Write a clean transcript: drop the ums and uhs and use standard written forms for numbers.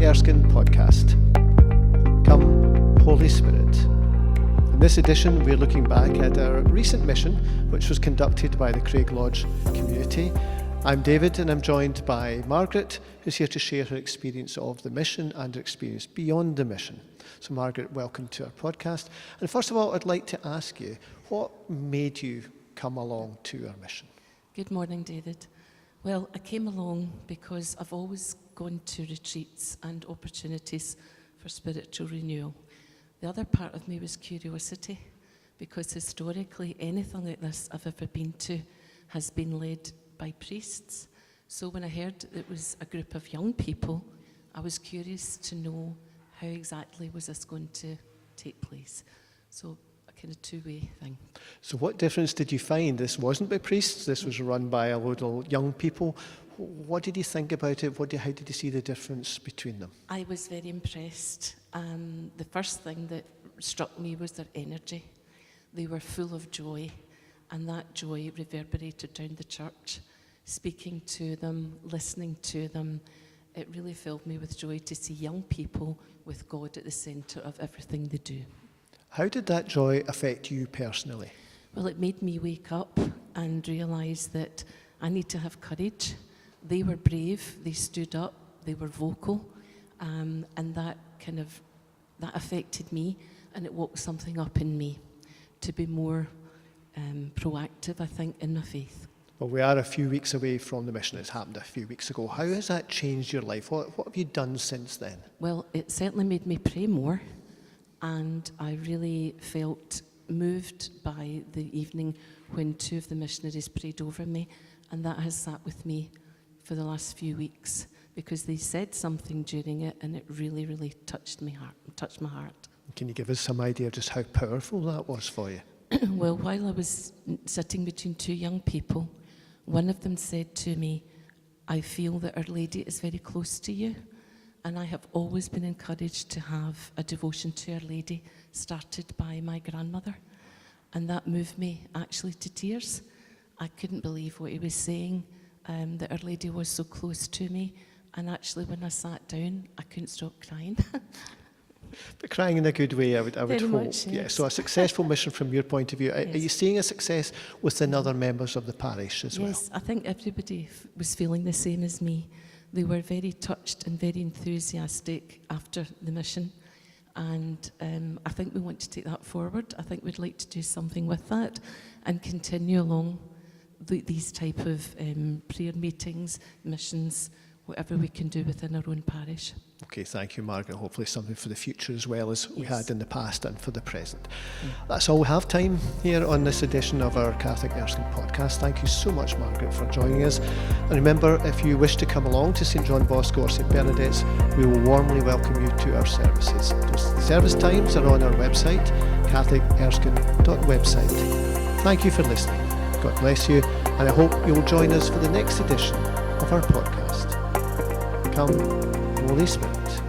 Erskine podcast. Come, Holy Spirit. In this edition, we're looking back at our recent mission, which was conducted by the Craig Lodge community. I'm David, and I'm joined by Margaret, who's here to share her experience of the mission and her experience beyond the mission. So Margaret, welcome to our podcast. And first of all, I'd like to ask you, what made you come along to our mission? Good morning, David. Well, I came along because I've always gone to retreats and opportunities for spiritual renewal. The other part of me was curiosity, because historically anything like this I've ever been to has been led by priests. So when I heard it was a group of young people, I was curious to know how exactly was this going to take place. So a kind of two-way thing. So what difference did you find? This wasn't by priests, this was run by a load of young people. What did you think about it? How did you see the difference between them? I was very impressed. The first thing that struck me was their energy. They were full of joy, and that joy reverberated down the church. Speaking to them, listening to them, it really filled me with joy to see young people with God at the centre of everything they do. How did that joy affect you personally? Well, it made me wake up and realise that I need to have courage. They were brave, they stood up, they were vocal, and that affected me, and it woke something up in me to be more proactive, I think, in my faith. Well, we are a few weeks away from the mission. It's happened a few weeks ago. How has that changed your life? What have you done since then? Well, it certainly made me pray more, and I really felt moved by the evening when two of the missionaries prayed over me, and that has sat with me for the last few weeks, because they said something during it, and it really, really touched my heart. Can you give us some idea of just how powerful that was for you? Well, while I was sitting between two young people, one of them said to me, "I feel that Our Lady is very close to you." And I have always been encouraged to have a devotion to Our Lady started by my grandmother. And that moved me actually to tears. I couldn't believe what he was saying, that Our Lady was so close to me. And actually when I sat down, I couldn't stop crying. But crying in a good way, I would Very hope. much, yes. Yeah, so a successful mission from your point of view. Are you seeing a success within other members of the parish as well? Yes, I think everybody was feeling the same as me. They were very touched and very enthusiastic after the mission. And I think we want to take that forward. I think we'd like to do something with that and continue along these type of prayer meetings, missions, whatever we can do within our own parish. Okay, thank you, Margaret. Hopefully something for the future as well as we had in the past and for the present. That's all we have time here on this edition of our Catholic Erskine podcast. Thank you so much, Margaret, for joining us. And remember, if you wish to come along to St John Bosco or St Bernadette's, we will warmly welcome you to our services. Those service times are on our website, catholicErskine.website. Thank you for listening. God bless you, and I hope you'll join us for the next edition of our podcast. Come, Holy Spirit.